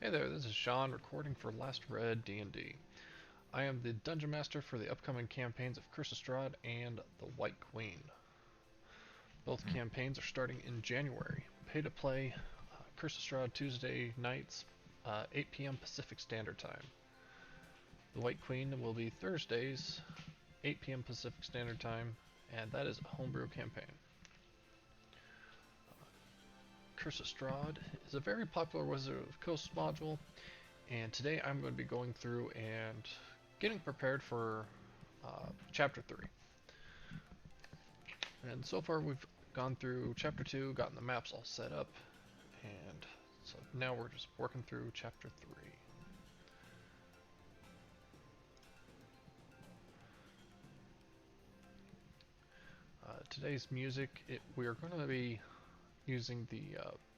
Hey there, this is Sean recording for Last Red D&D. I am the Dungeon Master for the upcoming campaigns of Curse of Strahd and the White Queen. Both campaigns are starting in January. Pay to play Curse of Strahd Tuesday nights, 8 p.m. Pacific Standard Time. The White Queen will be Thursdays, 8 p.m. Pacific Standard Time, and that is a homebrew campaign. Curse of Strahd is a very popular Wizard of the Coast module, and today I'm going to be going through and getting prepared for Chapter 3. And so far we've gone through Chapter 2, gotten the maps all set up, and so now we're just working through Chapter 3. Today's music, we are going to be using the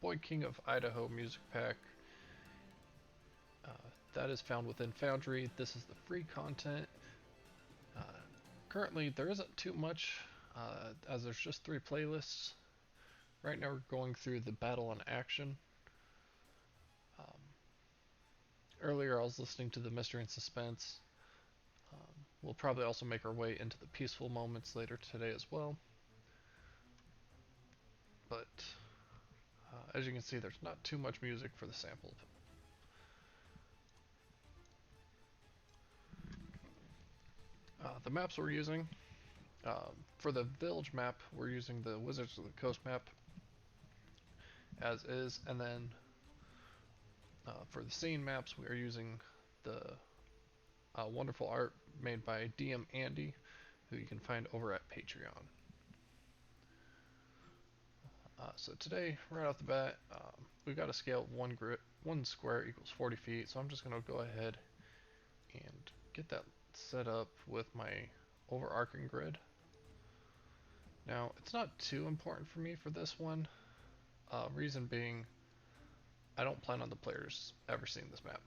Boy King of Idaho music pack. That is found within Foundry. This is the free content. Currently, there isn't too much, as there's just 3 playlists. Right now, we're going through the Battle and Action. Earlier, I was listening to the Mystery and Suspense. We'll probably also make our way into the Peaceful Moments later today as well. But as you can see, there's not too much music for the sample. The maps we're using, for the village map, we're using the Wizards of the Coast map as is, and then for the scene maps, we are using the wonderful art made by DM Andy, who you can find over at Patreon. So today, right off the bat, we've got a scale of 1 square equals 40 feet, so I'm just going to go ahead and get that set up with my overarching grid. Now, it's not too important for me for this one, reason being, I don't plan on the players ever seeing this map.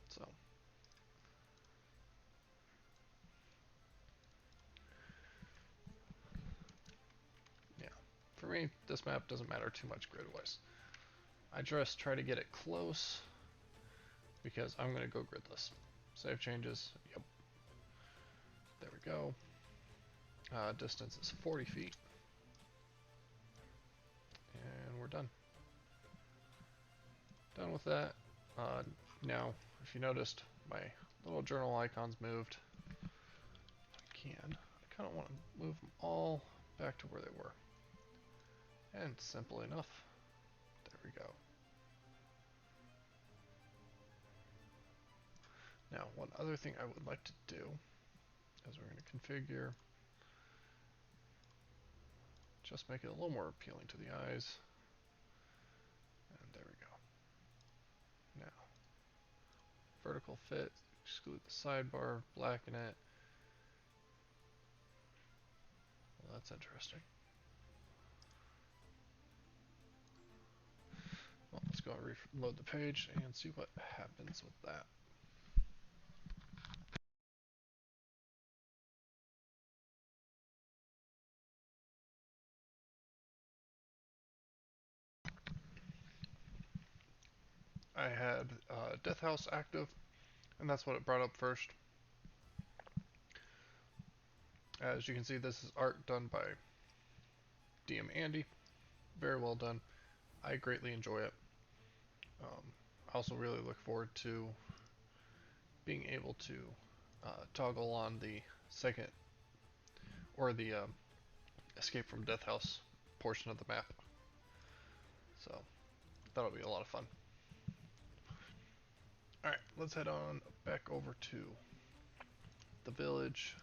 So, yeah, for me, this map doesn't matter too much grid-wise. I just try to get it close because I'm going to go gridless. Save changes, yep. There we go. Distance is 40 feet. And we're done. Done with that. Now, if you noticed, my little journal icons moved. If I can. I kind of want to move them all back to where they were. And simple enough. There we go. Now, one other thing I would like to do is we're going to configure, just make it a little more appealing to the eyes. And there we go. Now, vertical fit, exclude the sidebar, blacken it. Well, that's interesting. Well, let's go and reload the page and see what happens with that. I had Death House active, and that's what it brought up first. As you can see, this is art done by DM Andy. Very well done. I greatly enjoy it. I also really look forward to being able to toggle on the second, or the escape from Death House portion of the map. So that'll be a lot of fun. Alright, let's head on back over to the village.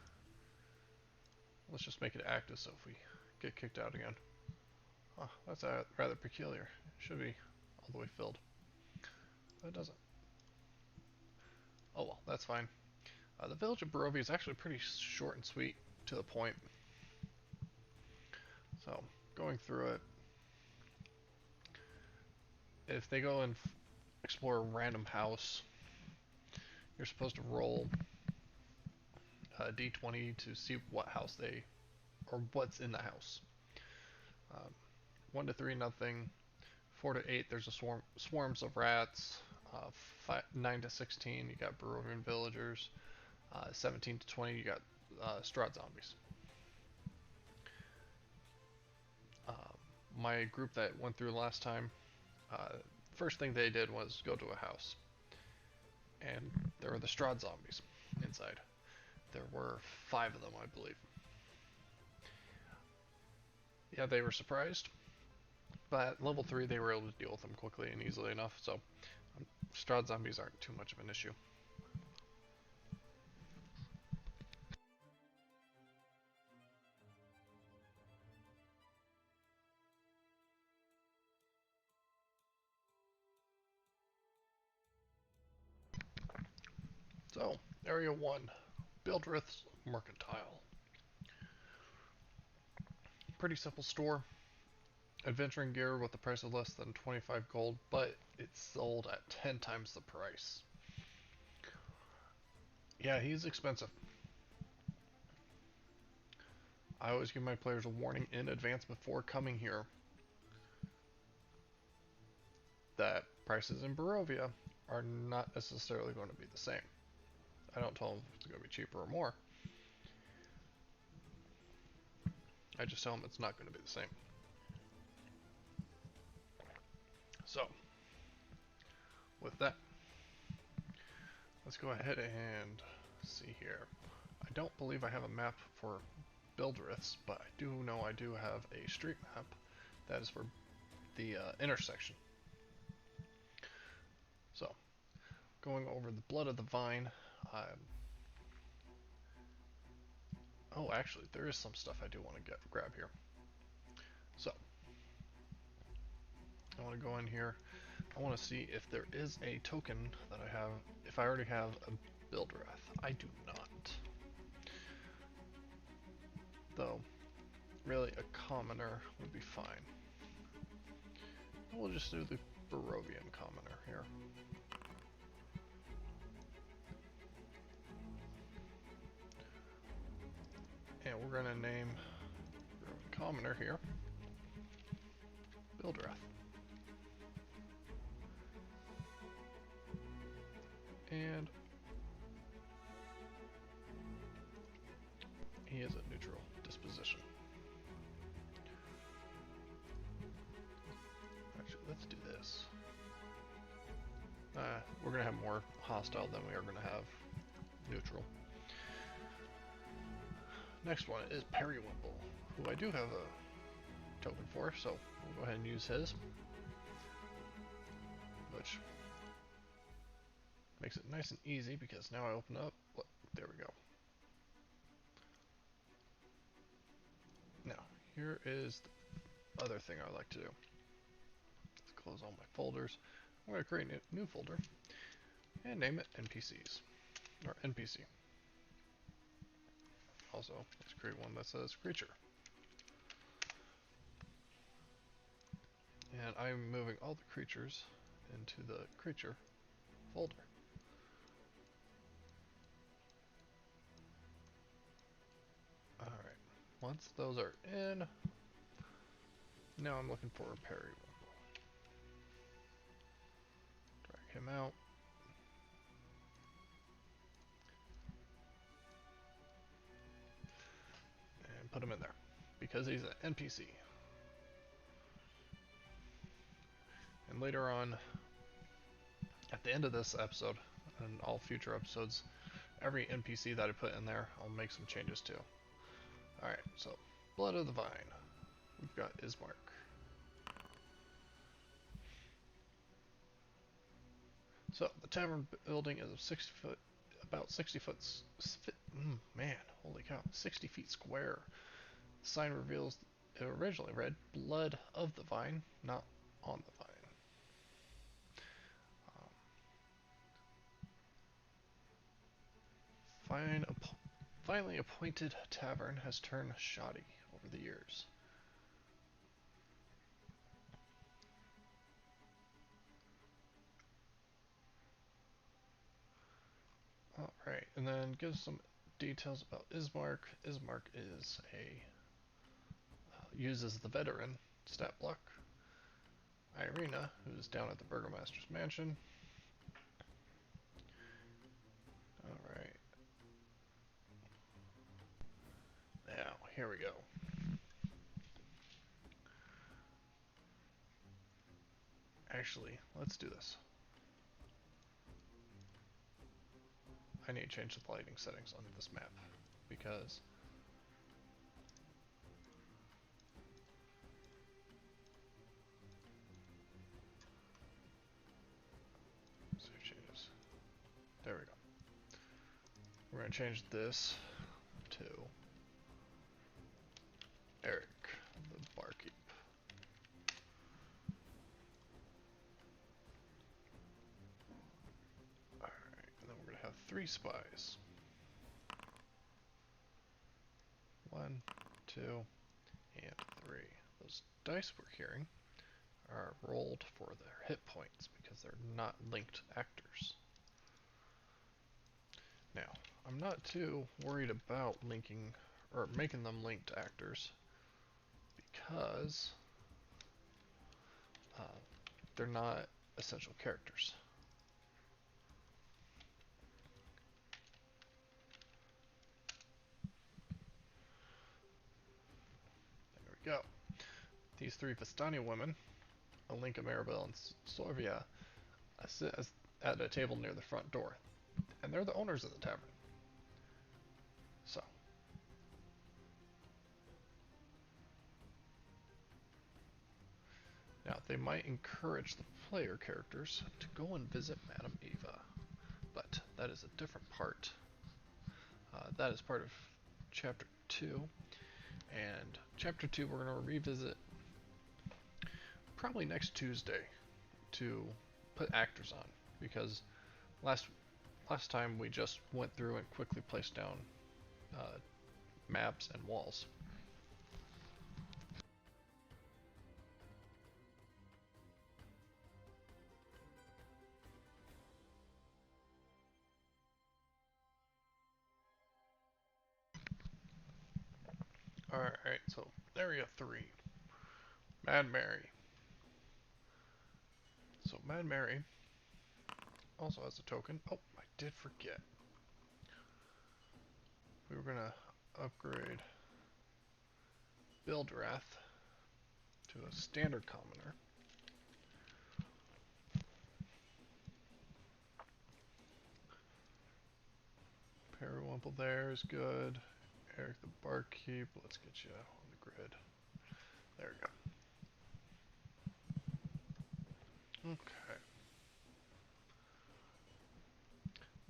Let's just make it active so if we get kicked out again. Oh, that's rather peculiar. It should be all the way filled. But it doesn't. Oh well, that's fine. The village of Barovia is actually pretty short and sweet, to the point. So, going through it, if they go and explore a random house, you're supposed to roll a d20 to see what house or what's in the house. 1 to 3, nothing. 4 to 8, there's a swarms of rats. 9 to 16, you got Barovian villagers. 17 to 20, you got Strahd zombies. My group that went through last time, first thing they did was go to a house, and there were the Strahd zombies inside. There were 5 of them, I believe. Yeah, they were surprised, but at level 3 they were able to deal with them quickly and easily enough, so Strahd zombies aren't too much of an issue. So, Area 1, Bildrith's Mercantile. Pretty simple store. Adventuring gear with the price of less than 25 gold, but it's sold at 10 times the price. Yeah, he's expensive. I always give my players a warning in advance before coming here that prices in Barovia are not necessarily going to be the same. I don't tell them if it's going to be cheaper or more. I just tell them it's not going to be the same. So, with that, let's go ahead and see here. I don't believe I have a map for Bildriths, but I do know I do have a street map that is for the intersection. So, going over the Blood of the Vine. Oh, actually, there is some stuff I do want to grab here. So, I want to go in here. I want to see if there is a token that I have, if I already have a Bildrith. I do not. Though, really, a commoner would be fine. We'll just do the Barovian commoner here. And we're going to name the commoner here Bildrith. And he is a neutral disposition. Actually, let's do this. We're going to have more hostile than we are going to have neutral. Next one is Periwimple, who I do have a token for, so we'll go ahead and use his. Which makes it nice and easy because now I open up. There we go. Now, here is the other thing I like to do. Let's close all my folders. I'm going to create a new folder and name it NPCs, or NPC. Also, let's create one that says creature. And I'm moving all the creatures into the creature folder. Alright, once those are in, now I'm looking for a Periwimple. Drag him out. And put him in there, because he's an NPC. And later on, at the end of this episode, and all future episodes, every NPC that I put in there, I'll make some changes to. Alright, so, Blood of the Vine. We've got Ismark. So, the tavern building is about 60 foot, man, holy cow, 60 feet square. The sign reveals it originally read Blood of the Vine, not on the vine. Finally appointed tavern has turned shoddy over the years. Alright, and then gives some details about Ismark. Ismark is uses the veteran stat block. Irina, who's down at the Burgomaster's mansion. Alright. Now, here we go. Actually, let's do this. I need to change the lighting settings on this map because save changes. There we go. We're going to change this to Eric, the barkeep. Alright, and then we're going to have 3 spies. 1, 2, and 3. Those dice we're hearing are rolled for their hit points because they're not linked actors. Now, I'm not too worried about linking or making them linked actors because they're not essential characters. There we go. These 3 Vistani women, Alinka, Maribel, and Sorvia, sit at a table near the front door, and they're the owners of the tavern. So, now they might encourage the player characters to go and visit Madame Eva, but that is a different part. That is part of Chapter 2, and Chapter 2 we're going to revisit probably next Tuesday to put actors on, because last time we just went through and quickly placed down maps and walls. Alright, so Area 3. Mad Mary. So Mad Mary also has a token. Oh, I did forget. We were gonna upgrade Bildrath to a standard commoner. Periwimple there is good. Eric the barkeep, let's get you on the grid. There we go. Okay.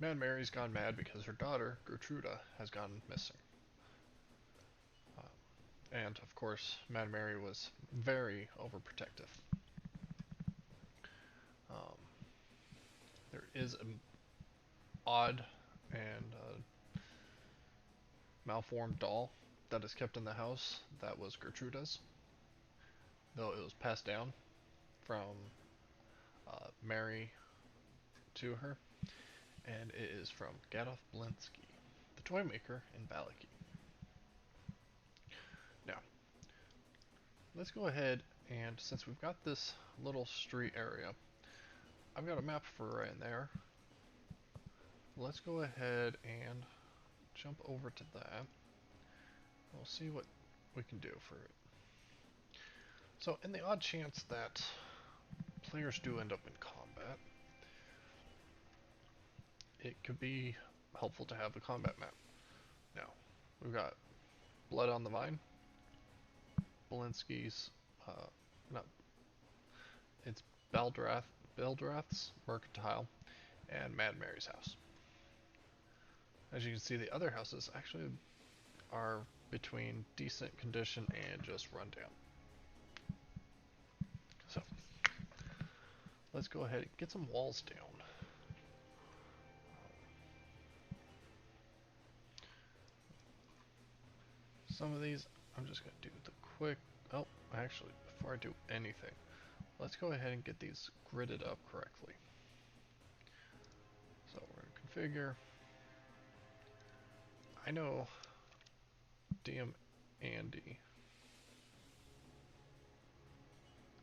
Mad Mary's gone mad because her daughter, Gertruda, has gone missing. And, of course, Mad Mary was very overprotective. There is an odd and malformed doll that is kept in the house that was Gertruda's, though it was passed down from Mary to her, and it is from Gadolf Blinsky, the toy maker in Balaki. Now, let's go ahead and, since we've got this little street area, I've got a map for right in there. Let's go ahead and jump over to that. We'll see what we can do for it. So, in the odd chance that players do end up in combat, it could be helpful to have the combat map. Now, we've got Blood on the Vine, Belinsky's, not, it's Baldrath's Mercantile, and Mad Mary's house. As you can see, the other houses actually are between decent condition and just run down. So, let's go ahead and get some walls down. Some of these, I'm just going to do the quick, oh, actually, before I do anything, let's go ahead and get these gridded up correctly. So we're going to configure. I know DM Andy.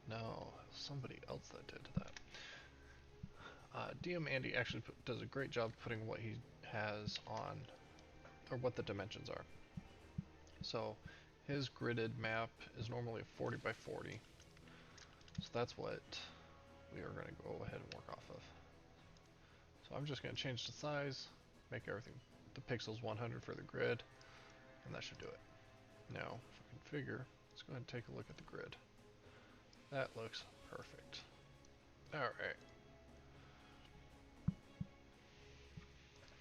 No, somebody else that did that. DM Andy actually does a great job putting what he has on, or what the dimensions are. So his gridded map is normally a 40 by 40. So that's what we are going to go ahead and work off of. So I'm just going to change the size, make everything, the pixels 100 for the grid, and that should do it. Now, for configure, let's go ahead and take a look at the grid. That looks perfect. Alright.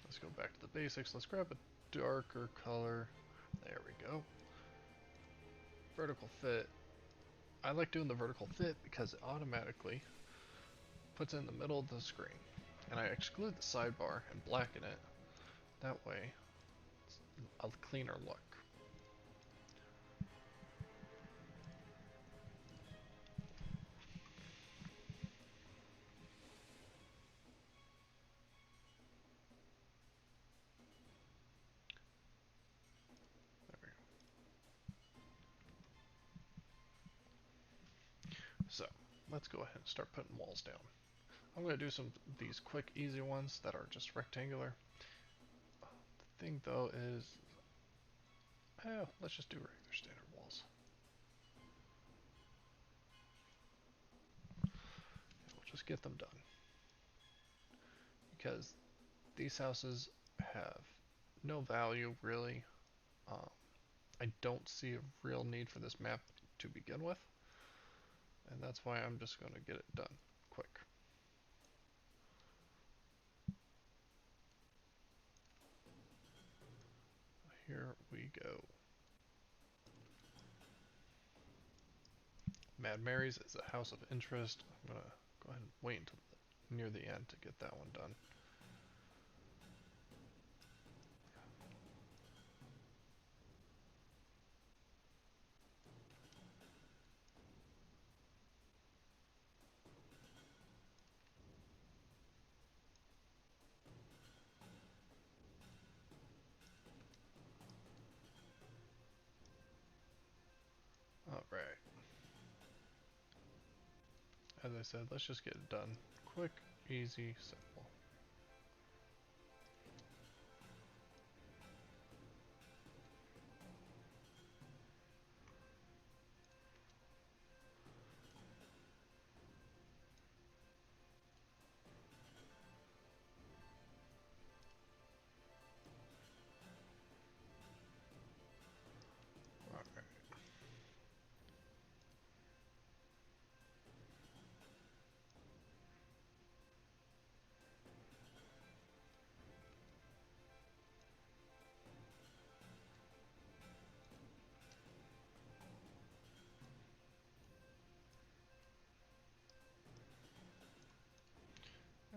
Let's go back to the basics. Let's grab a darker color. There we go. Vertical fit. I like doing the vertical fit because it automatically puts it in the middle of the screen. And I exclude the sidebar and blacken it. That way, it's a cleaner look. So, let's go ahead and start putting walls down. I'm going to do some of these quick, easy ones that are just rectangular. The thing though is, let's just do regular standard walls. We'll just get them done. Because these houses have no value really. I don't see a real need for this map to begin with. And that's why I'm just going to get it done quick. Here we go. Mad Mary's is a house of interest. I'm going to go ahead and wait until near the end to get that one done. Alright. As I said, let's just get it done. Quick, easy, simple. Alright.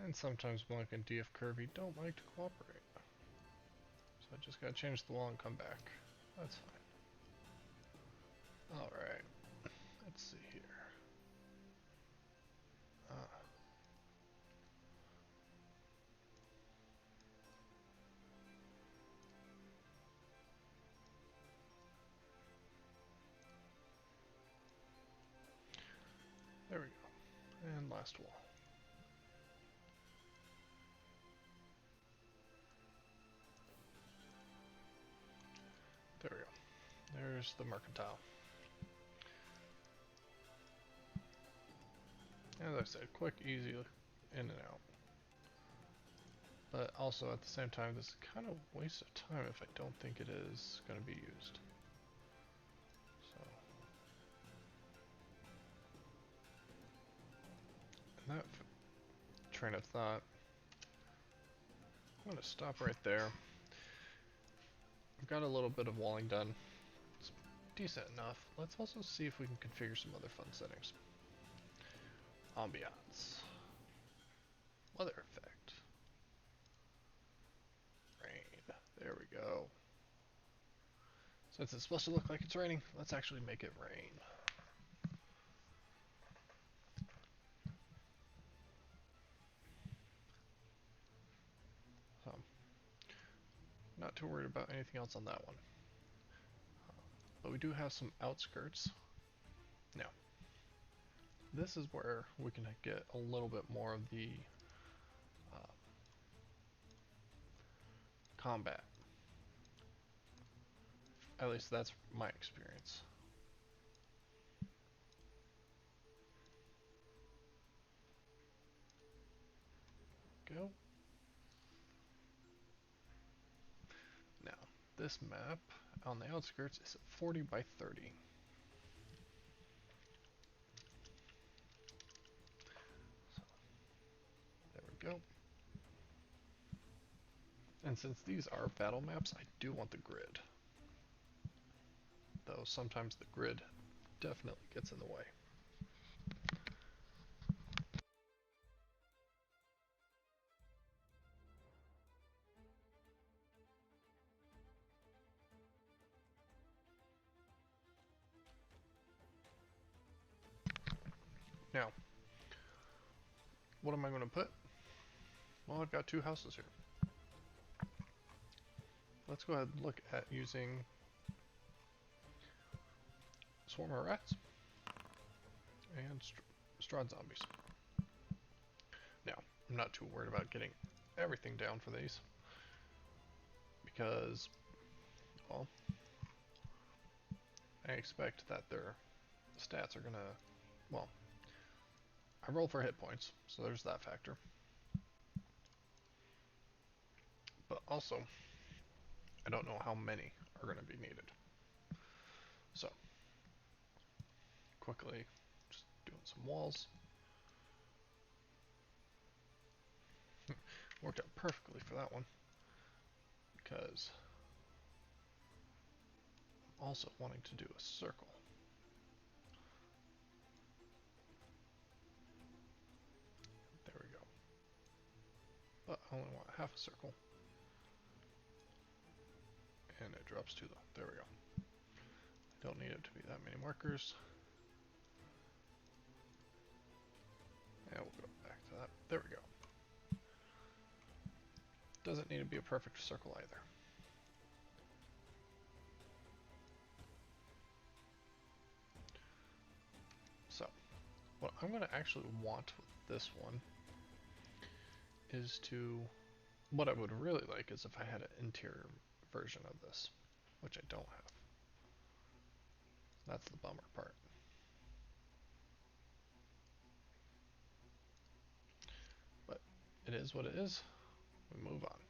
And sometimes Blanc and DF Kirby don't like to cooperate. So I just gotta change the wall and come back. That's fine. Alright. Let's see here. There we go. And last wall. There we go. There's the mercantile. As I said, quick, easy, in and out. But also at the same time, this is kind of a waste of time if I don't think it is going to be used. So, in that train of thought, I'm going to stop right there. I've got a little bit of walling done. It's decent enough. Let's also see if we can configure some other fun settings. Ambiance. Weather effect. Rain. There we go. Since it's supposed to look like it's raining, let's actually make it rain. So, not too worried about anything else on that one. But we do have some outskirts. Now, this is where we can get a little bit more of the combat. At least that's my experience. Go. Now, this map on the outskirts is 40 by 30. So, there we go. And since these are battle maps, I do want the grid. Though sometimes the grid definitely gets in the way. Now, what am I going to put? Well, I've got 2 houses here. Let's go ahead and look at using Swarm of Rats and Strahd Zombies. Now, I'm not too worried about getting everything down for these because, well, I expect that their stats are gonna, well, I roll for hit points, so there's that factor. But also, I don't know how many are going to be needed. So, quickly, just doing some walls. Worked out perfectly for that one, because I'm also wanting to do a circle. There we go. But I only want half a circle. And it drops to the, there we go. I don't need it to be that many markers. And we'll go back to that. There we go. Doesn't need to be a perfect circle either. So, what I'm going to actually want with this one is to, what I would really like is if I had an interior version of this, which I don't have. That's the bummer part. But it is what it is. We move on.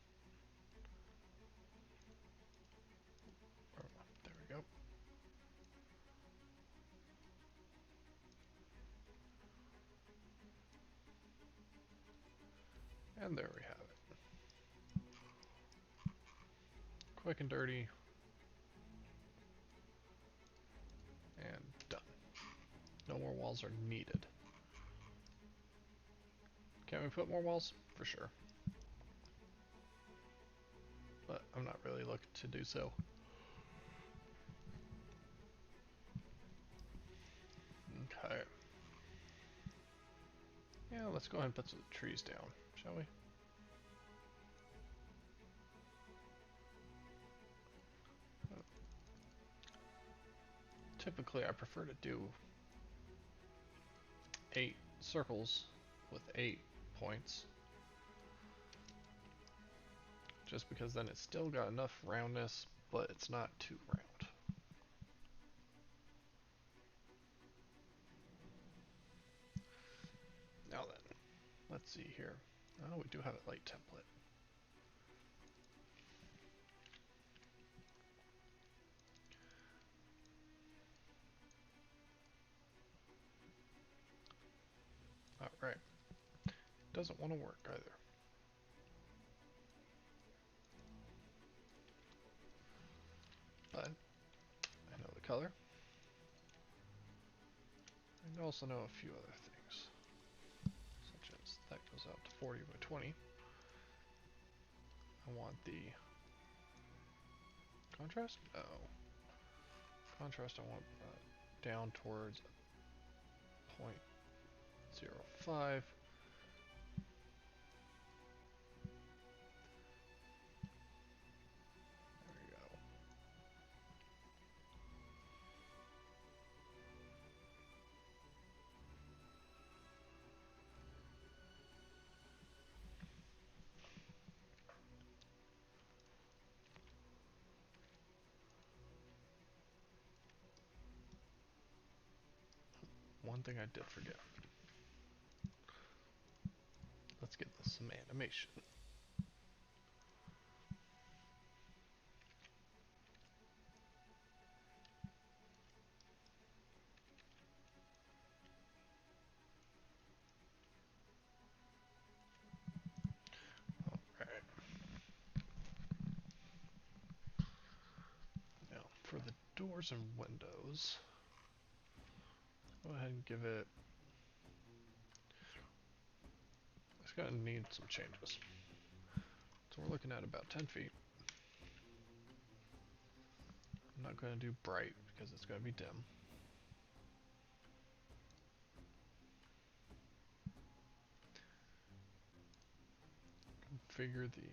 There we go. And there we have it. Quick and dirty. And done. No more walls are needed. Can we put more walls? For sure. But I'm not really looking to do so. Okay. Yeah, let's go ahead and put some trees down, shall we? Typically, I prefer to do 8 circles with 8 points. Just because then it's still got enough roundness, but it's not too round. Now then, let's see here. Oh, we do have a light template. Alright. Doesn't want to work either. But I know the color. I also know a few other things. Such as that goes out to 40 by 20. I want the contrast? No. Contrast I want down towards 0.05. There we go. one thing I did forget. Let's get some animation. Alright. Now, for the doors and windows, go ahead and give it... It's going to need some changes. So we're looking at about 10 feet. I'm not going to do bright because it's going to be dim. Configure the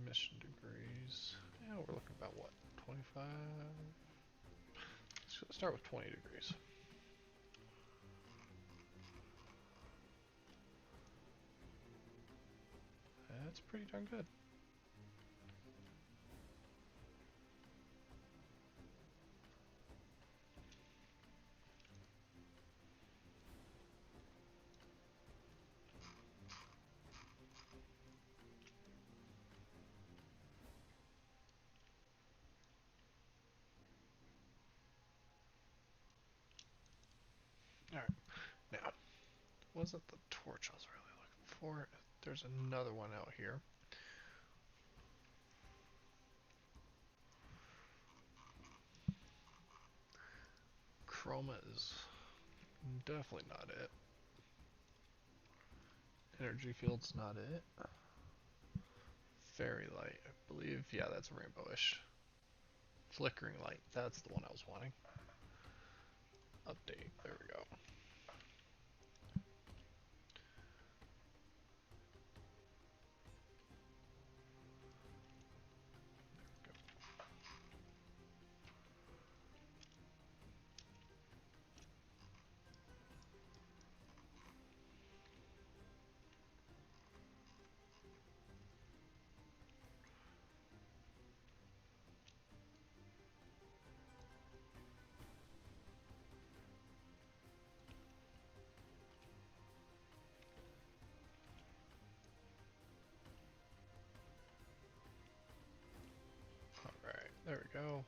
mission degrees. Yeah, we're looking about what? 25? Let's start with 20 degrees. That's pretty darn good. Alright, now, wasn't the torch I was really looking for? There's another one out here. Chroma is definitely not it. Energy field's not it. Fairy light, I believe. Yeah, that's rainbowish. Flickering light, that's the one I was wanting. Update, there we go. Alright, there we go.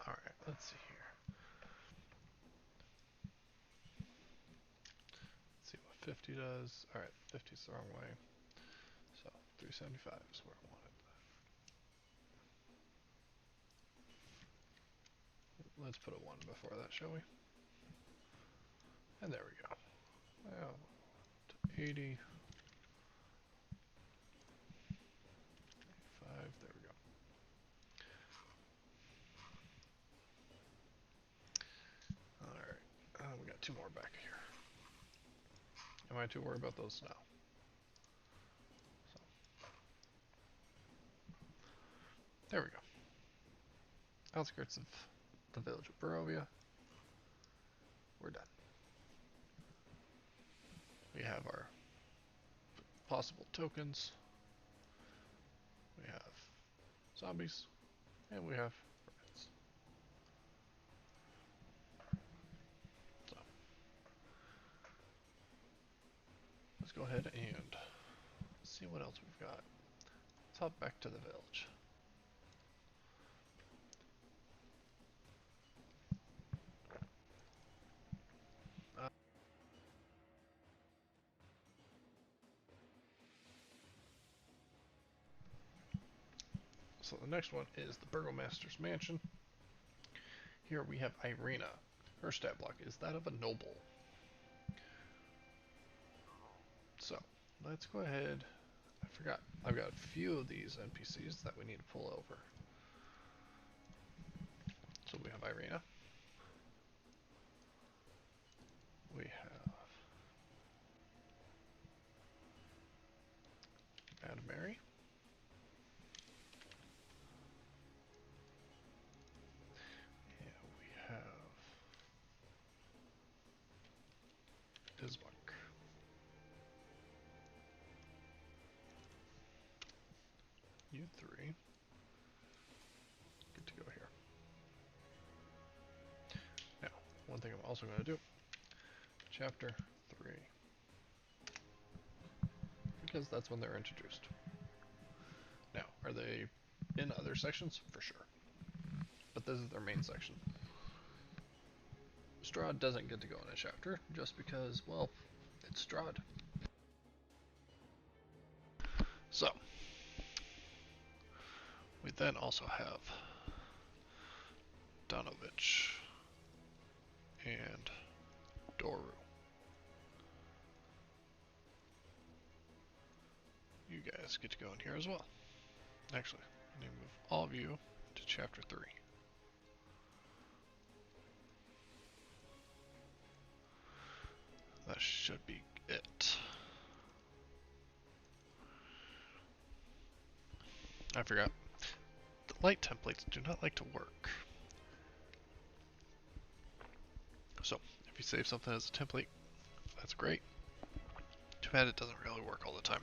Alright, let's see here. Let's see what 50 does. Alright, 50's the wrong way. So, 375 is where I want it. Let's put a 1 before that, shall we? And there we go. Well, to 80. 5, there we go. Alright, we got 2 more back here. Am I too worried about those? No. So. There we go. Outskirts of the village of Barovia. We're done. We have our possible tokens. We have zombies. And we have rats. So. Let's go ahead and see what else we've got. Let's hop back to the village. So the next one is the Burgomaster's Mansion. Here we have Irina. Her stat block is that of a noble. So let's go ahead. I forgot. I've got a few of these NPCs that we need to pull over. So we have Irina. We have Madame Mary. 3. Good to go here. Now, one thing I'm also going to do, chapter 3, because that's when they're introduced. Now, are they in other sections? For sure. But this is their main section. Strahd doesn't get to go in a chapter, just because, well, it's Strahd. So, we then also have Donovich and Doru. You guys get to go in here as well. Actually, I'm going to move all of you to chapter 3. That should be it. I forgot. The light templates do not like to work. So, if you save something as a template, that's great. Too bad it doesn't really work all the time.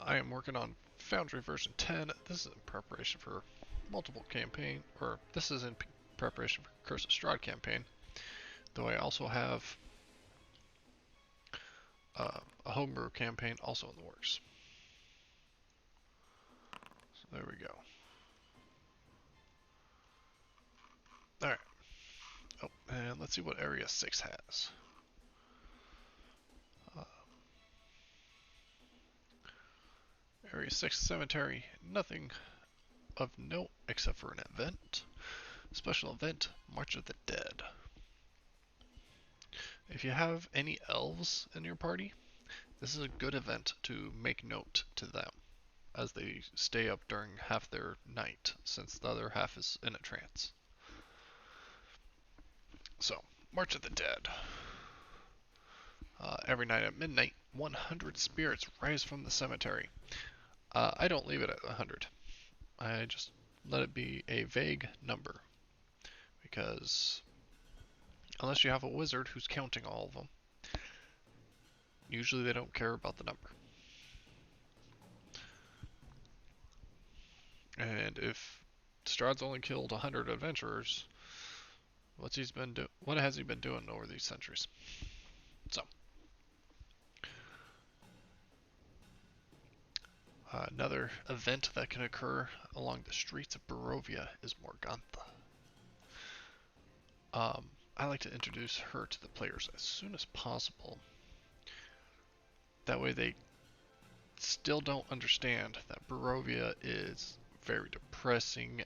I am working on Foundry version 10. This is in preparation for multiple campaign, or this is in preparation for Curse of Strahd campaign. Though I also have a homebrew campaign also in the works. So there we go. Alright. Oh, and let's see what Area 6 has. Area 6 Cemetery, nothing of note except for an event. Special event, March of the Dead. If you have any elves in your party, this is a good event to make note to them, as they stay up during half their night, since the other half is in a trance. So, March of the Dead. Every night at midnight, 100 spirits rise from the cemetery. I don't leave it at 100. I just let it be a vague number. Because, unless you have a wizard who's counting all of them, usually they don't care about the number. And if Strahd's only killed 100 adventurers, what has he been doing over these centuries? So, another event that can occur along the streets of Barovia is Morgantha. I like to introduce her to the players as soon as possible. That way they still don't understand that Barovia is very depressing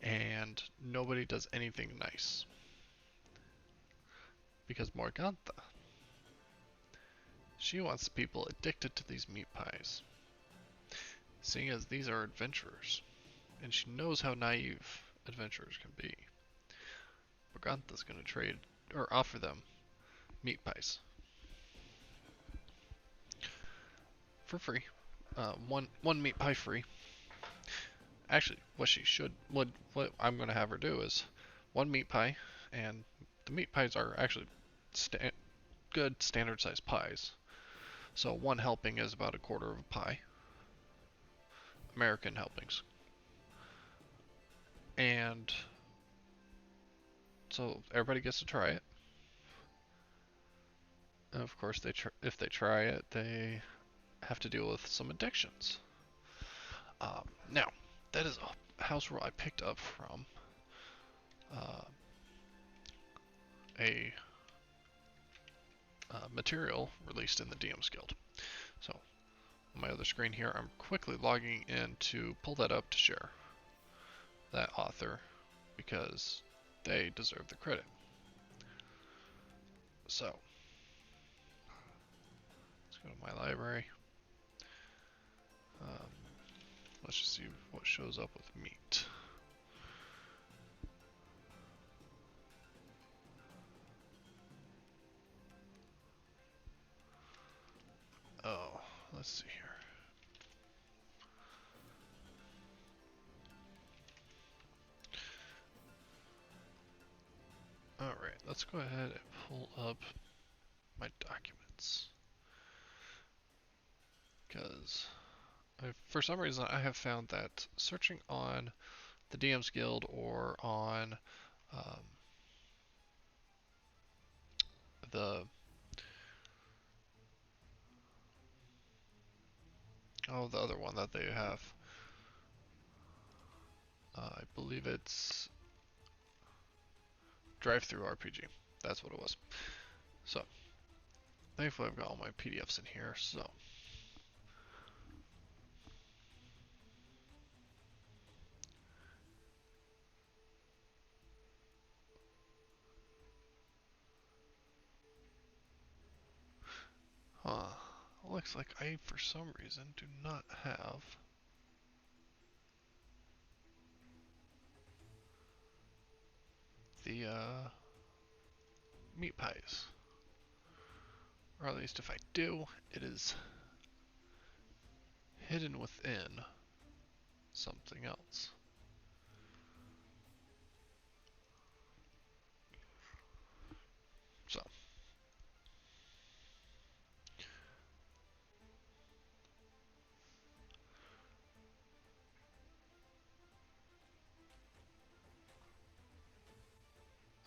and nobody does anything nice. Because Morgantha, she wants people addicted to these meat pies, seeing as these are adventurers, and she knows how naive adventurers can be. Morgantha's going to trade or offer them meat pies for free. One meat pie free. Actually, what I'm going to have her do is one meat pie, and the meat pies are actually good standard sized pies. So one helping is about a quarter of a pie. American helpings. And so everybody gets to try it. And of course, if they try it, they have to deal with some addictions. Now, that is a house rule I picked up from a material released in the DM's Guild. So, on my other screen here, I'm quickly logging in to pull that up to share that author because they deserve the credit. So, let's go to my library. Let's just see what shows up with meat. Oh, let's see here. Alright, let's go ahead and pull up my documents. Because For some reason, I have found that searching on the DM's Guild or on um, the the other one that they have, I believe it's Drive-Through RPG. That's what it was. So, thankfully I've got all my PDFs in here, so. Looks like I, for some reason, do not have the, meat pies. Or at least if I do, it is hidden within something else. So.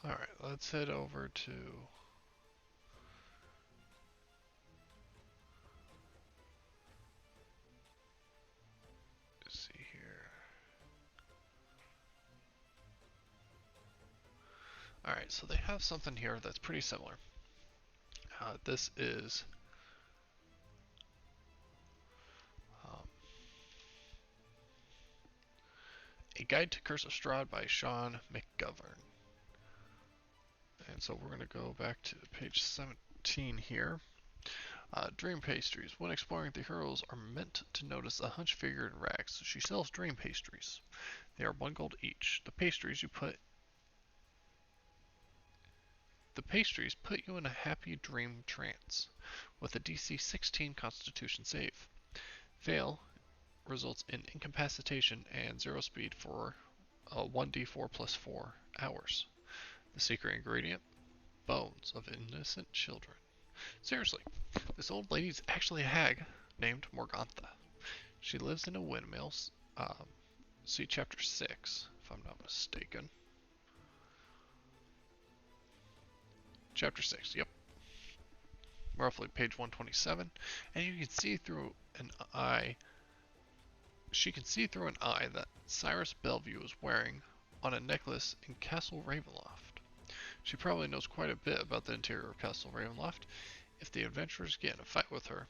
Alright, let's head over to... Let's see here. Alright, so they have something here that's pretty similar. This is A Guide to Curse of Strahd by Sean McGovern. And so we're going to go back to page 17 here. Dream pastries. When exploring, the heroes are meant to notice a hunched figure in rags. She sells dream pastries. They are 1 gold each. The pastries put you in a happy dream trance with a DC 16 Constitution save. Fail results in incapacitation and 0 speed for 1d4 plus 4 hours. The secret ingredient? Bones of innocent children. Seriously, this old lady's actually a hag named Morgantha. She lives in a windmill. See chapter 6, if I'm not mistaken. Chapter 6, yep. Roughly page 127. And you can see through an eye. She can see through an eye that Cyrus Bellevue is wearing on a necklace in Castle Ravenloft. She probably knows quite a bit about the interior of Castle Ravenloft. If the adventurers get in a fight with her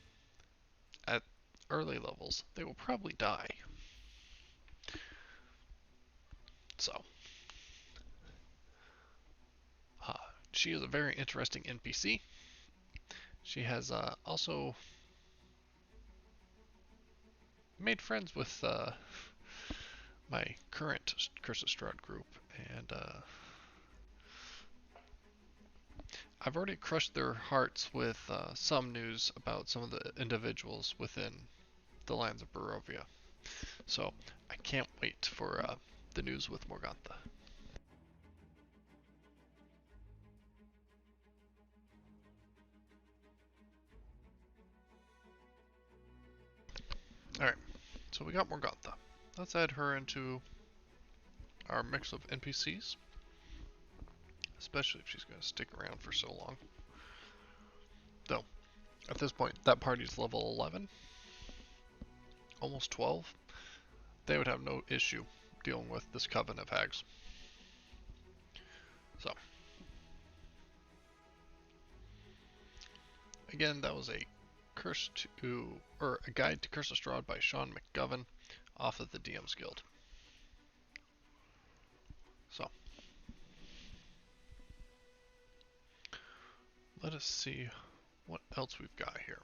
at early levels, they will probably die. So, she is a very interesting NPC. She has also made friends with my current Curse of Strahd group, and I've already crushed their hearts with some news about some of the individuals within the lands of Barovia. So I can't wait for the news with Morgantha. Alright, so we got Morgantha. Let's add her into our mix of NPCs, especially if she's going to stick around for so long. Though, at this point, that party's level 11, almost 12. They would have no issue dealing with this coven of hags. So, again, that was a Guide to Curse of Strahd by Sean McGovern off of the DM's Guild. So, let us see what else we've got here.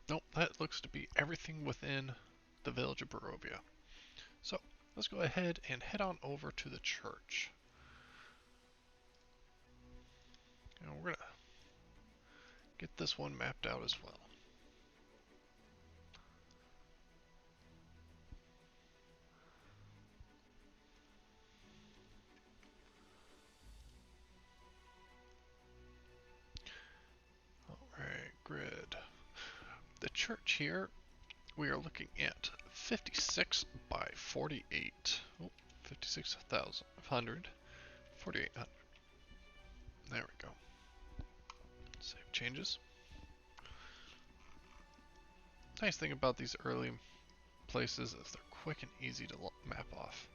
Nope, that looks to be everything within the village of Barovia. So, let's go ahead and head on over to the church. And we're going to get this one mapped out as well. Alright, grid. The church here, we are looking at 56 by 48. Oh, 56,500. 4,800. There we go. Save changes. Nice thing about these early places is they're quick and easy to map off.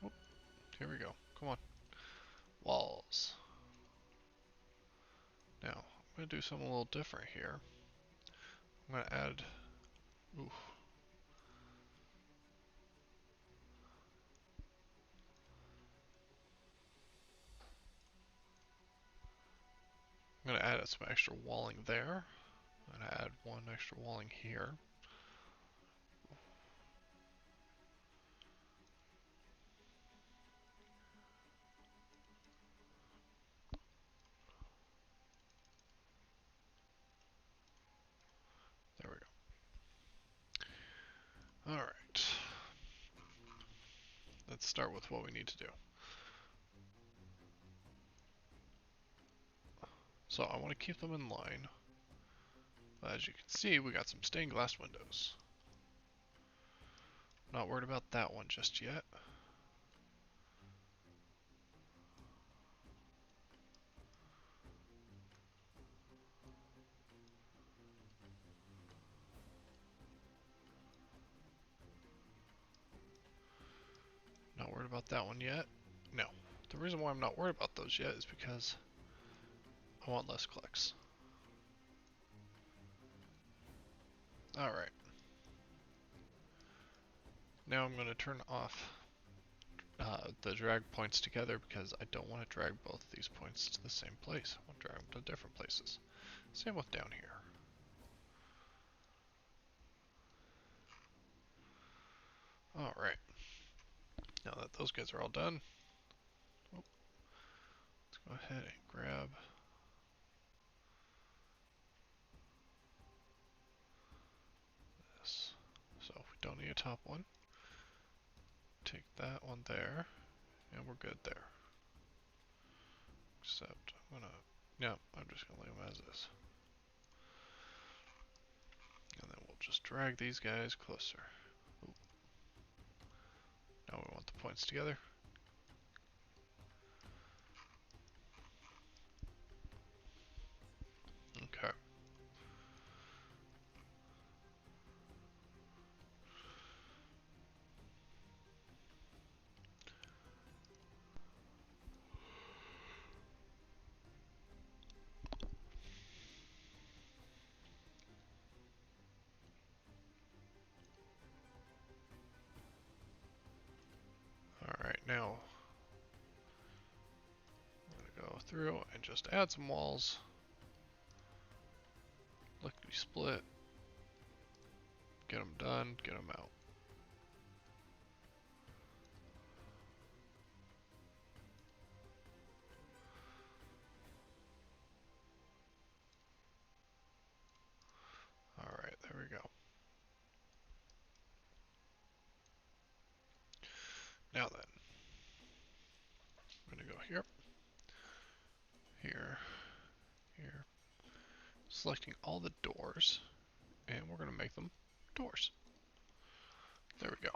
Oop, here we go. Come on. Walls. Now, I'm going to do something a little different here. I'm going to add... Ooh. I'm going to add some extra walling there. I'm going to add one extra walling here. There we go. Alright. Let's start with what we need to do. So I want to keep them in line. As you can see, we got some stained glass windows. Not worried about that one just yet. Not worried about that one yet. No. The reason why I'm not worried about those yet is because I want less clicks. Alright. Now I'm going to turn off the drag points together because I don't want to drag both of these points to the same place. I want to drag them to different places. Same with down here. Alright. Now that those guys are all done, let's go ahead and grab this. So we don't need a top one. Take that one there, and we're good there. Except I'm just gonna leave them as is. And then we'll just drag these guys closer. Ooh. Now we want the points together. Okay. Alright, now I'm going to go through and just add some walls. Lickety split. Get them done, get them out. Alright, there we go. Now then, I'm going to go here, here, here, selecting all the doors, and we're going to make them doors. There we go.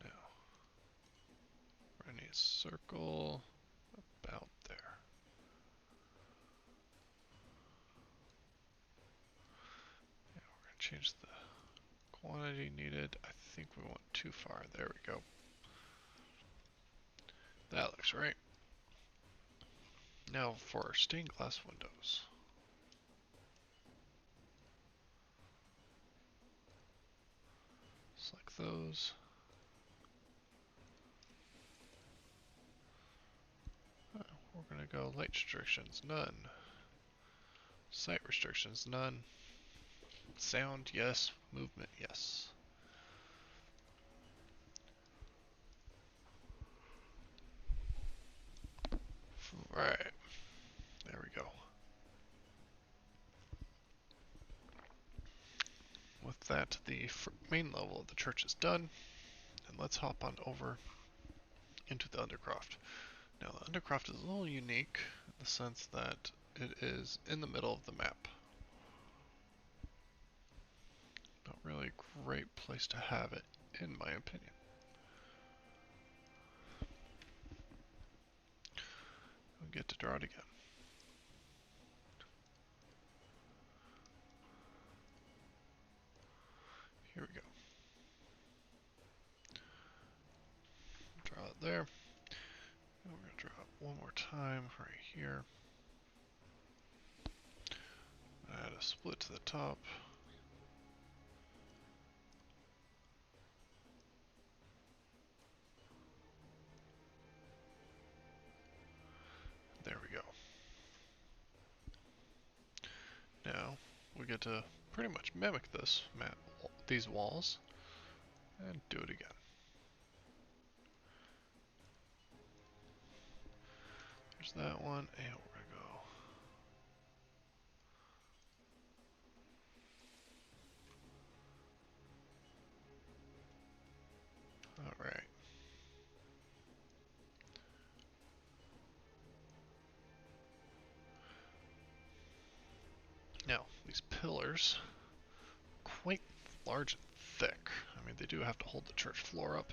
Now, we're going to need a circle about there. And we're going to change the quantity needed. I think we went too far. There we go. That looks right. Now for our stained glass windows. Select those. We're going to go light restrictions, none. Sight restrictions, none. Sound, yes. Movement, yes. Right. There we go. With that, the main level of the church is done. And let's hop on over into the Undercroft. Now the Undercroft is a little unique in the sense that it is in the middle of the map. Not really a great place to have it, in my opinion. We get to draw it again. Here we go. Draw it there. And we're going to draw it one more time right here. Add a split to the top. There we go. Now we get to pretty much mimic this map, these walls, and do it again. There's that one, and we're gonna go. All right. Now these pillars, quite large and thick. I mean, they do have to hold the church floor up.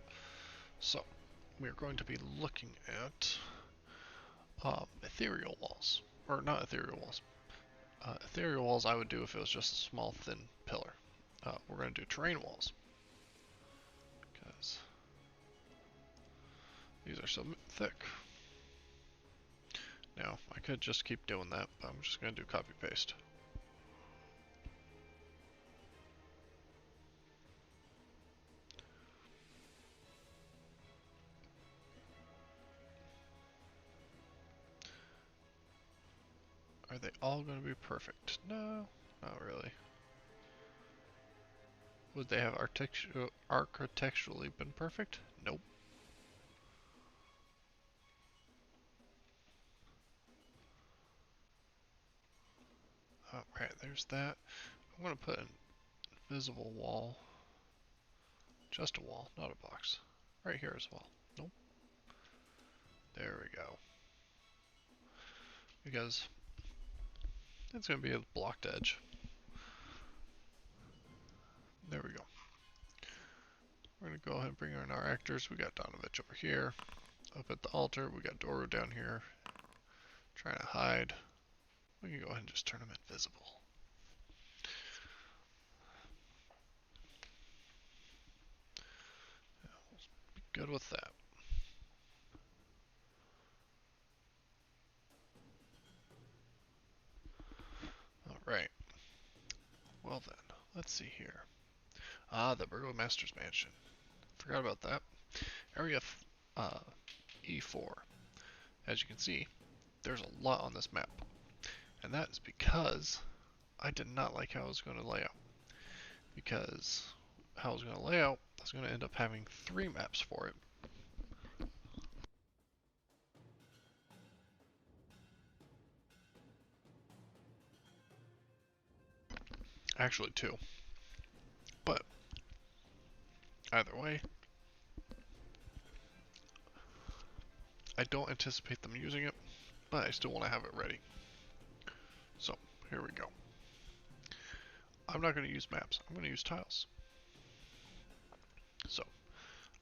So we're going to be looking at ethereal walls, or not ethereal walls. Ethereal walls I would do if it was just a small, thin pillar. We're going to do terrain walls because these are so thick. Now, I could just keep doing that, but I'm just going to do copy paste. Are they all going to be perfect? No, not really. Would they have architecturally been perfect? Nope. Alright, there's that. I'm going to put an invisible wall. Just a wall, not a box. Right here as well. Nope. There we go. Because it's going to be a blocked edge. There we go. We're going to go ahead and bring in our actors. We got Donovich over here. Up at the altar, we got Doru down here. Trying to hide. We can go ahead and just turn them invisible. Be good with that. Alright. Well then, let's see here. The Burgomaster's Mansion. Forgot about that. Area E4. As you can see, there's a lot on this map. And that is because I did not like how I was going to lay out. Because how I was going to lay out, I was going to end up having 3 maps for it. Actually 2. But either way, I don't anticipate them using it, but I still want to have it ready. So, here we go. I'm not going to use maps, I'm going to use tiles. So,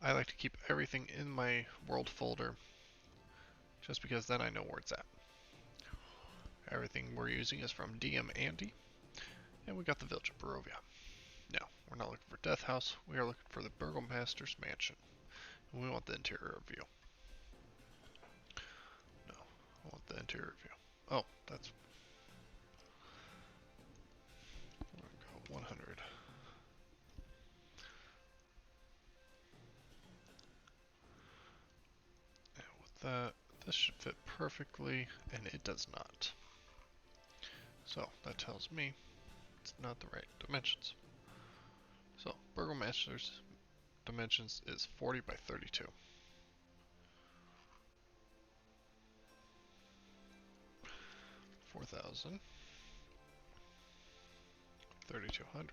I like to keep everything in my world folder, just because then I know where it's at. Everything we're using is from DM Andy, and we got the village of Barovia. Now, we're not looking for Death House, we are looking for the Burgomaster's Mansion. And we want the interior view. No, I want the interior view. Oh, that's... We're going to go 100. And with that, this should fit perfectly, and it does not. So, that tells me it's not the right dimensions. So, Burgomaster's dimensions is 40 by 32. 4,000. 3,200.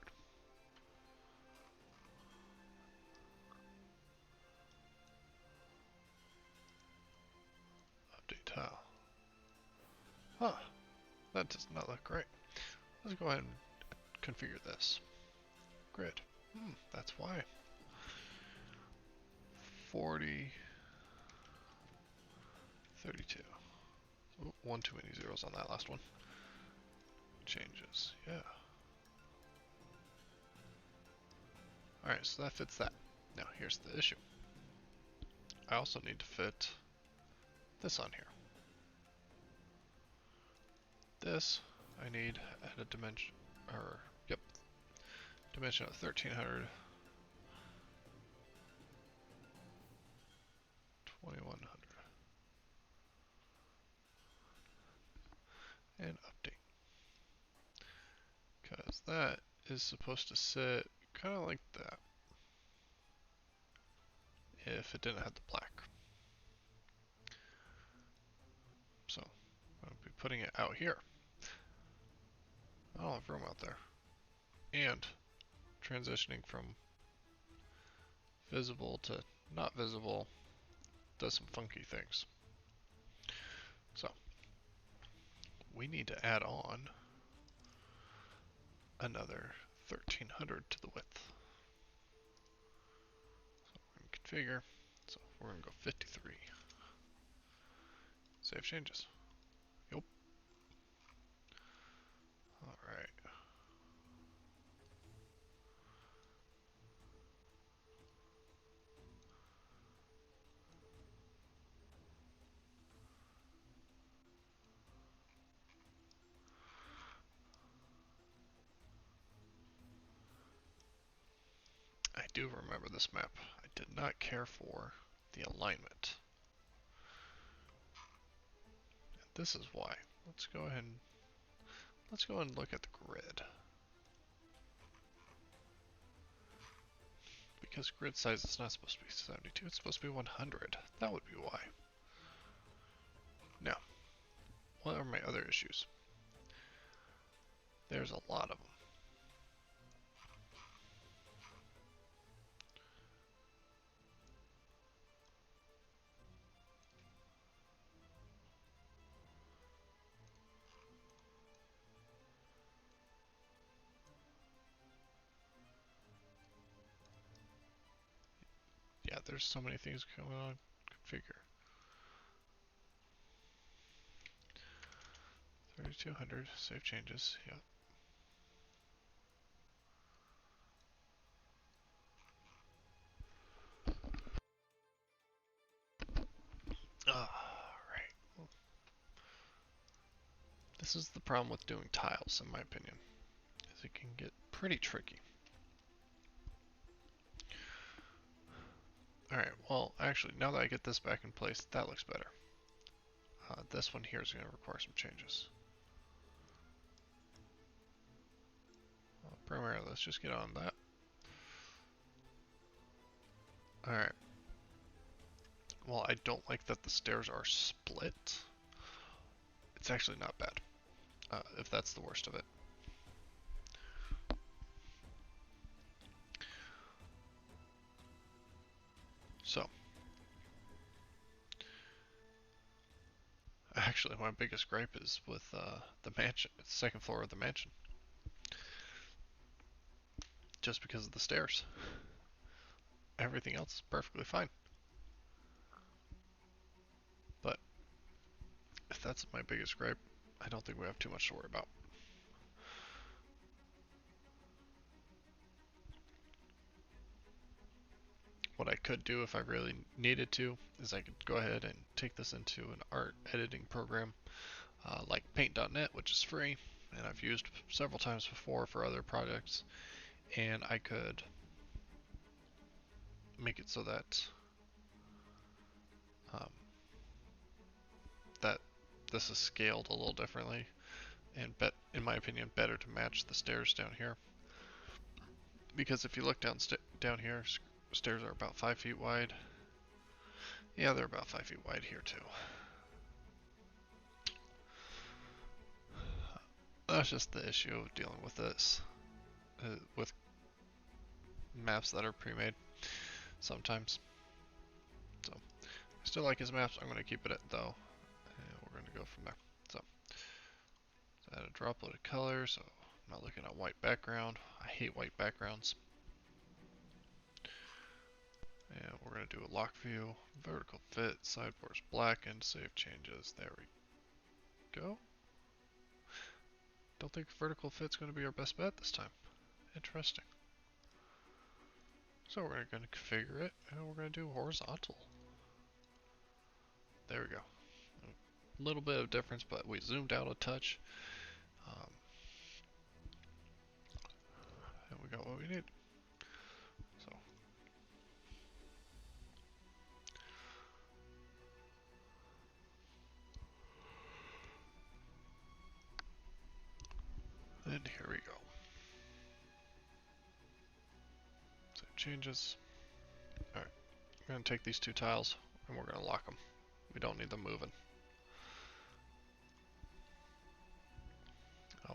Huh, that does not look great. Let's go ahead and configure this. Grid. That's why. 40, 32. Ooh, one too many zeros on that last one. Changes, yeah. Alright, so that fits that. Now here's the issue. I also need to fit this on here. This, I need at a dimension, or, yep, dimension of 1300, 2100. And update. Because that is supposed to sit kind of like that. If it didn't have the black. So, I'll be putting it out here. I don't have room out there. And transitioning from visible to not visible does some funky things. So, we need to add on another 1300 to the width. So we're going to configure. So we're going to go 53. Save changes. Yep. Alright. I do remember this map. I did not care for the alignment. And this is why. Let's go ahead and look at the grid. Because grid size is not supposed to be 72, it's supposed to be 100. That would be why. Now, what are my other issues? There's a lot of them. Yeah, there's so many things going on. Configure. 3200, save changes, yep. Alright. Well, this is the problem with doing tiles, in my opinion, is it can get pretty tricky. Alright, well, actually, now that I get this back in place, that looks better. This one here is going to require some changes. Primarily, let's just get on that. Alright. Well, I don't like that the stairs are split. It's actually not bad, if that's the worst of it. So, actually, my biggest gripe is with the mansion, the second floor of the mansion. Just because of the stairs. Everything else is perfectly fine. But, if that's my biggest gripe, I don't think we have too much to worry about. What I could do if I really needed to is I could go ahead and take this into an art editing program like paint.net, which is free and I've used several times before for other projects, and I could make it so that that this is scaled a little differently and in my opinion better to match the stairs down here, because if you look down here, stairs are about 5 feet wide. Yeah, they're about 5 feet wide here too. That's just the issue of dealing with this, with maps that are pre-made sometimes. So, I still like his maps. I'm going to keep it at though, and we're going to go from there. So, Add a droplet of color, so I'm not looking at white background. I hate white backgrounds. And we're going to do a lock view, vertical fit, sideboards black, and save changes. There we go. Don't think vertical fit's going to be our best bet this time. Interesting. So we're going to configure it, and we're going to do horizontal. There we go. A little bit of difference, but we zoomed out a touch. And we got what we need. So. And here we go. Save changes. Alright, we're going to take these two tiles, and we're going to lock them. We don't need them moving.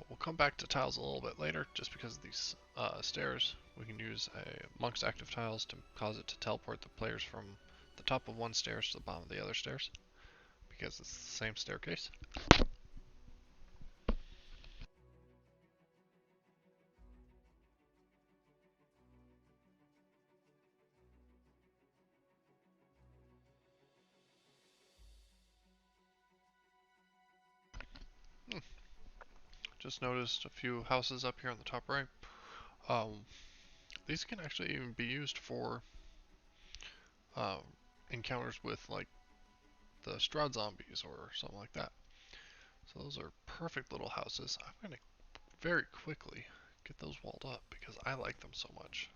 We'll come back to tiles a little bit later, just because of these stairs. We can use monk's active tiles to cause it to teleport the players from the top of one stairs to the bottom of the other stairs, because it's the same staircase. Just noticed a few houses up here on the top right. These can actually even be used for encounters with like the Strahd zombies or something like that. So those are perfect little houses. I'm going to very quickly get those walled up because I like them so much.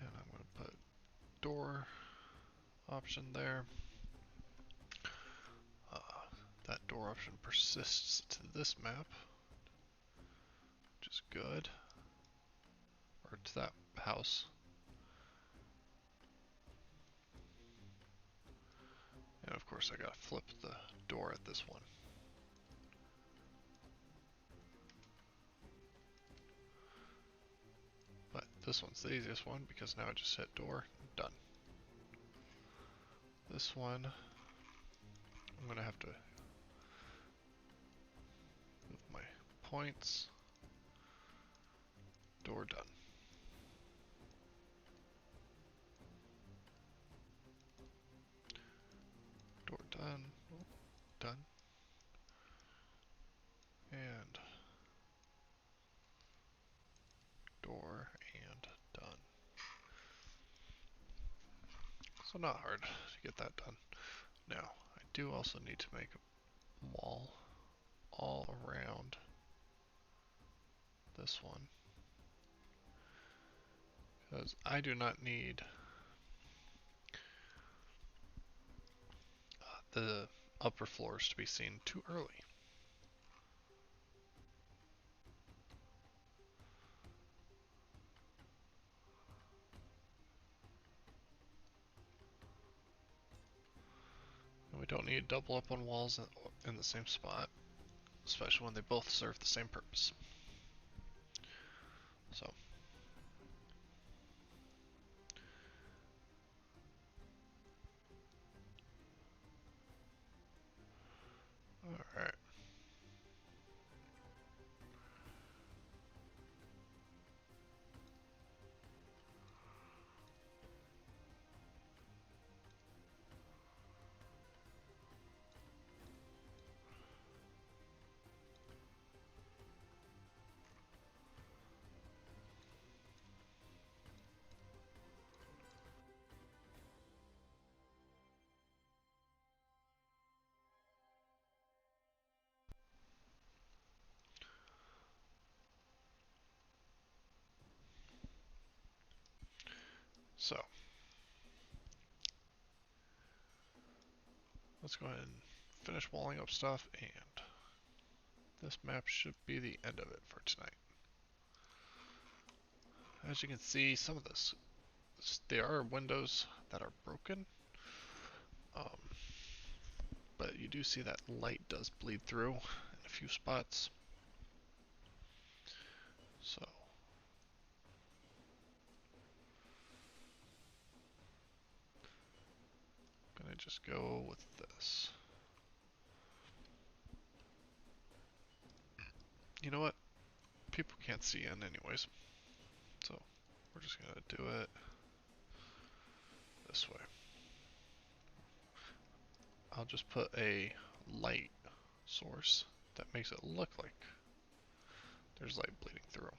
And I'm going to put door option there. That door option persists to this map, which is good. Or to that house. And of course I gotta flip the door at this one. But this one's the easiest one because now I just hit door, done. This one, I'm gonna have to move my points. Door done. Door done. Oh, done. And door and done. So not hard to get that done. Now, I do also need to make a wall all around this one. Because I do not need the upper floors to be seen too early. And we don't need to double up on walls in the same spot, especially when they both serve the same purpose. So. Alright. So. Let's go ahead and finish walling up stuff, and this map should be the end of it for tonight. As you can see, some of this, there are windows that are broken, but you do see that light does bleed through in a few spots. So, gonna just go with this. You know what? People can't see in anyways. So we're just gonna do it this way. I'll just put a light source that makes it look like there's light bleeding through.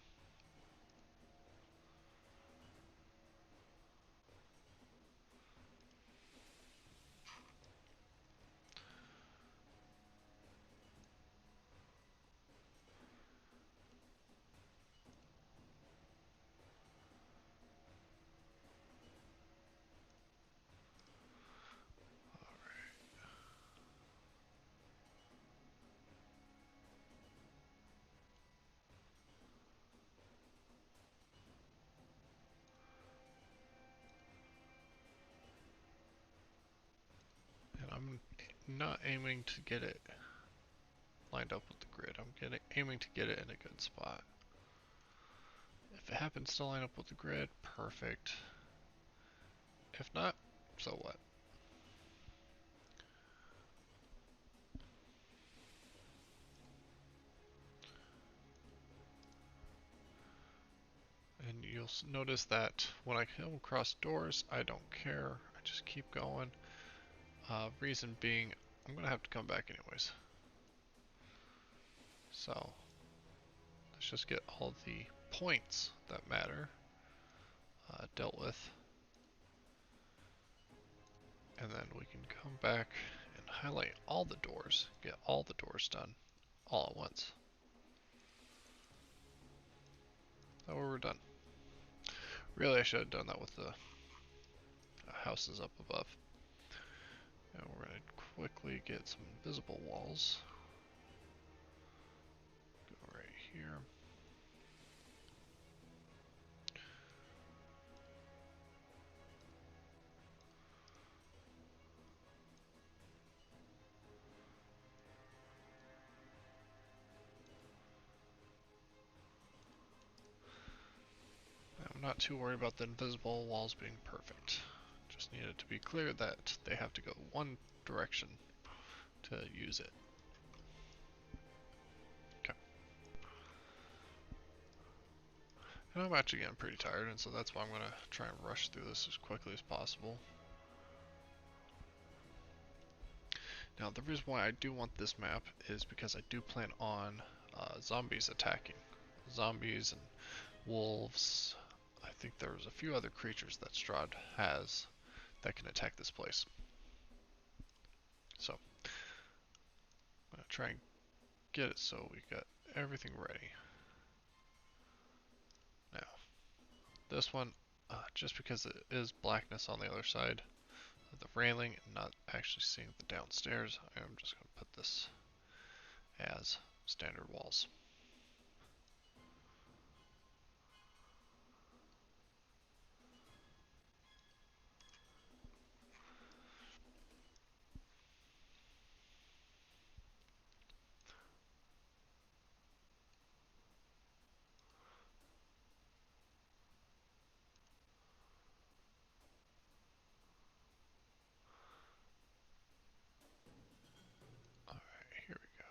And I'm not aiming to get it lined up with the grid. I'm aiming to get it in a good spot. If it happens to line up with the grid, perfect. If not, so what? And you'll notice that when I come across doors, I don't care. I just keep going. Reason being, I'm gonna have to come back anyways. So let's just get all the points that matter dealt with. And then we can come back and highlight all the doors, get all the doors done all at once. That way we're done. Really, I should have done that with the houses up above. And we're going to quickly get some invisible walls. Go right here. I'm not too worried about the invisible walls being perfect. Just need it to be clear that they have to go one direction to use it. Okay. And I'm actually getting pretty tired, and so that's why I'm going to try and rush through this as quickly as possible. Now, the reason why I do want this map is because I do plan on zombies attacking. Zombies and wolves. I think there's a few other creatures that Strahd has that can attack this place. So, I'm going to try and get it so we got everything ready. Now, this one, just because it is blackness on the other side of the railing and not actually seeing the downstairs, I'm just going to put this as standard walls. Alright, here we go.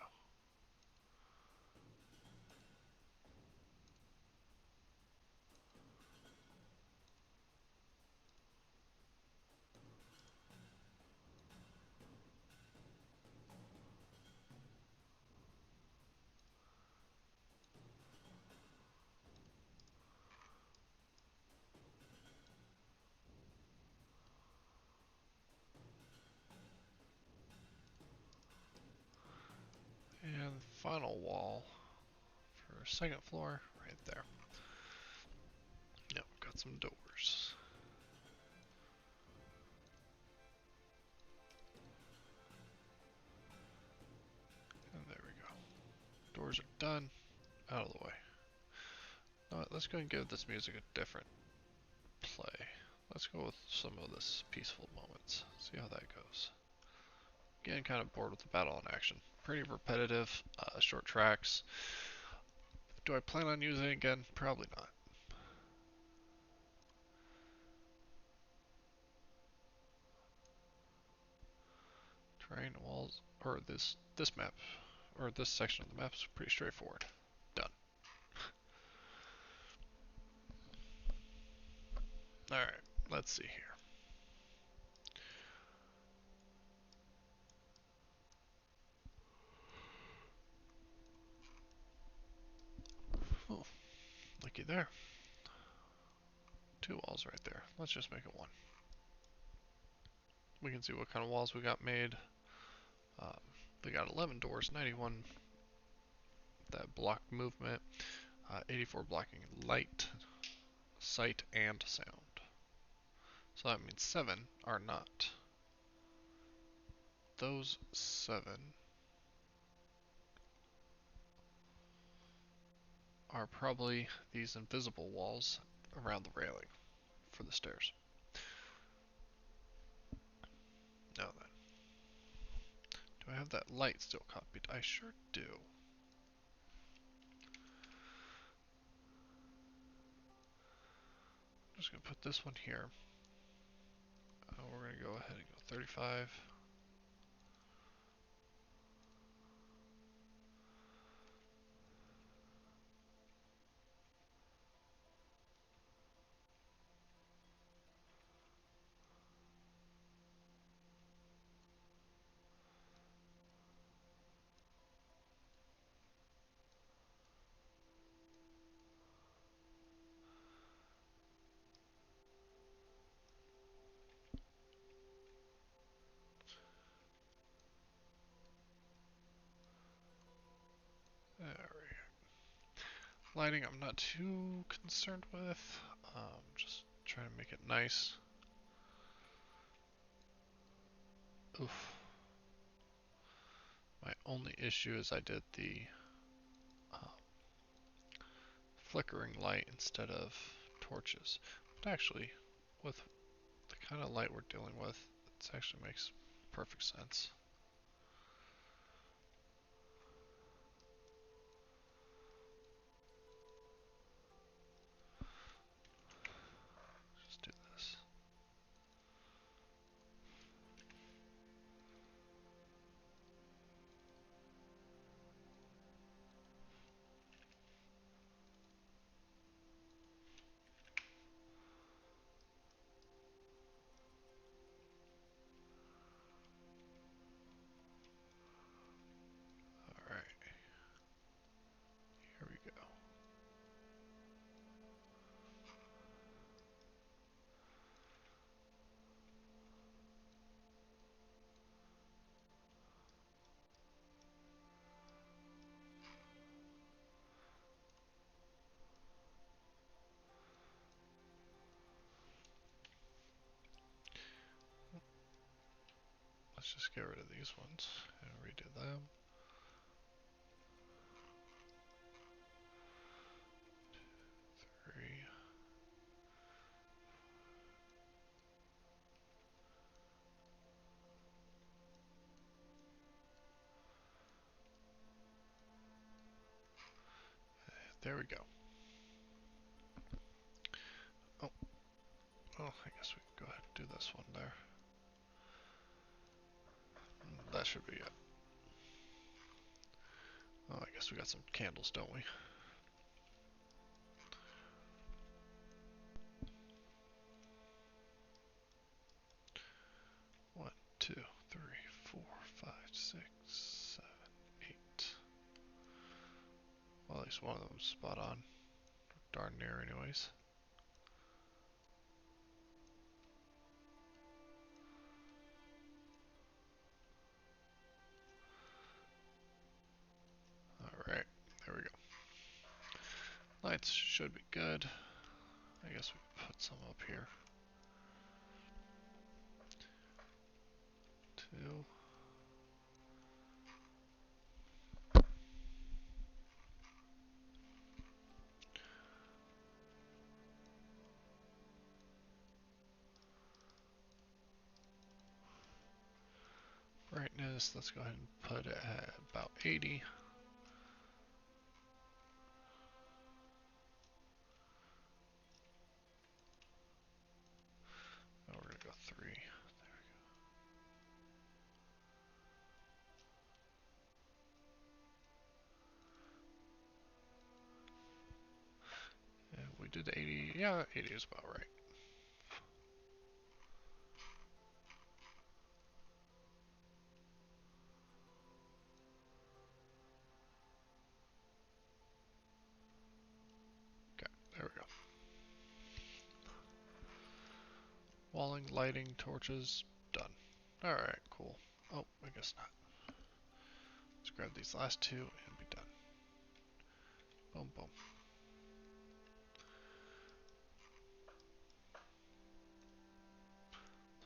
And final wall for second floor, right there. Yep, got some doors. And there we go. Doors are done, out of the way. Now, let's go and give this music a different play. Let's go with some of this peaceful moments. See how that goes. Getting kind of bored with the battle in action. Pretty repetitive, short tracks. Do I plan on using it again? Probably not. Terrain walls, or this map, or this section of the map is pretty straightforward. Done. All right, let's see here. Oh, looky there. 2 walls right there. Let's just make it 1. We can see what kind of walls we got made. We got 11 doors, 91 that block movement, 84 blocking light, sight, and sound. So that means 7 are not. Those 7 are probably these invisible walls around the railing for the stairs. Now then, do I have that light still copied? I sure do. I'm just going to put this one here. We're going to go ahead and go 35. There we go. Lighting I'm not too concerned with. Just trying to make it nice. Oof. My only issue is I did the flickering light instead of torches. But actually, with the kind of light we're dealing with, it actually makes perfect sense. Just do this. Alright. Here we go. Let's just get rid of these ones and redo them. Three. There we go. Oh, I guess we can go ahead and do this one there. That should be it. Oh, I guess we got some candles, don't we? One, two, three, 4, 5, 6, 7, 8. Well, at least one of them is spot on. Darn near, anyways. Alright, there we go. Lights should be good. I guess we can put some up here. 2. Brightness, let's go ahead and put it at about 80. Now we're going to go 3. There we go. we did 80. Yeah, 80 is about right. Okay, there we go. Walling, lighting, torches, done. Alright, cool. Oh, I guess not. Let's grab these last two and be done. Boom, boom.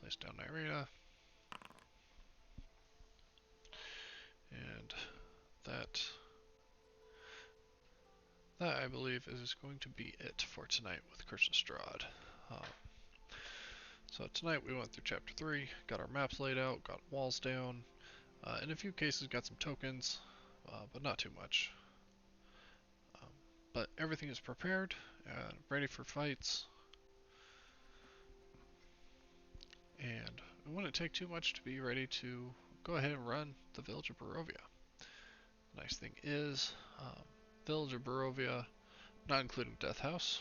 Place down Irina. And that I believe is going to be it for tonight with Count Strahd. So tonight we went through chapter 3, got our maps laid out, got walls down, in a few cases got some tokens, but not too much. But everything is prepared and ready for fights. And it wouldn't take too much to be ready to go ahead and run the village of Barovia. The nice thing is, village of Barovia, not including Death House,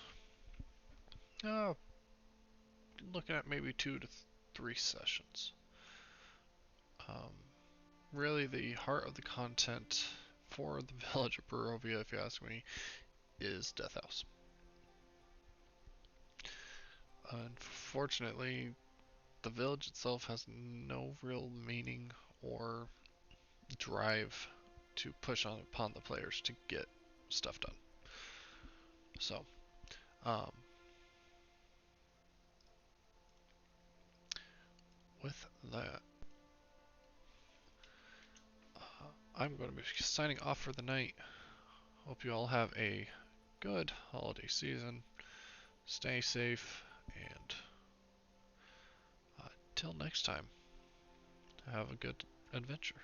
looking at maybe 2 to 3 sessions. Really, the heart of the content for the village of Barovia, if you ask me, is Death House. Unfortunately, the village itself has no real meaning or drive to push on upon the players to get stuff done. So, with that, I'm going to be signing off for the night. Hope you all have a good holiday season. Stay safe, and till next time, have a good adventure.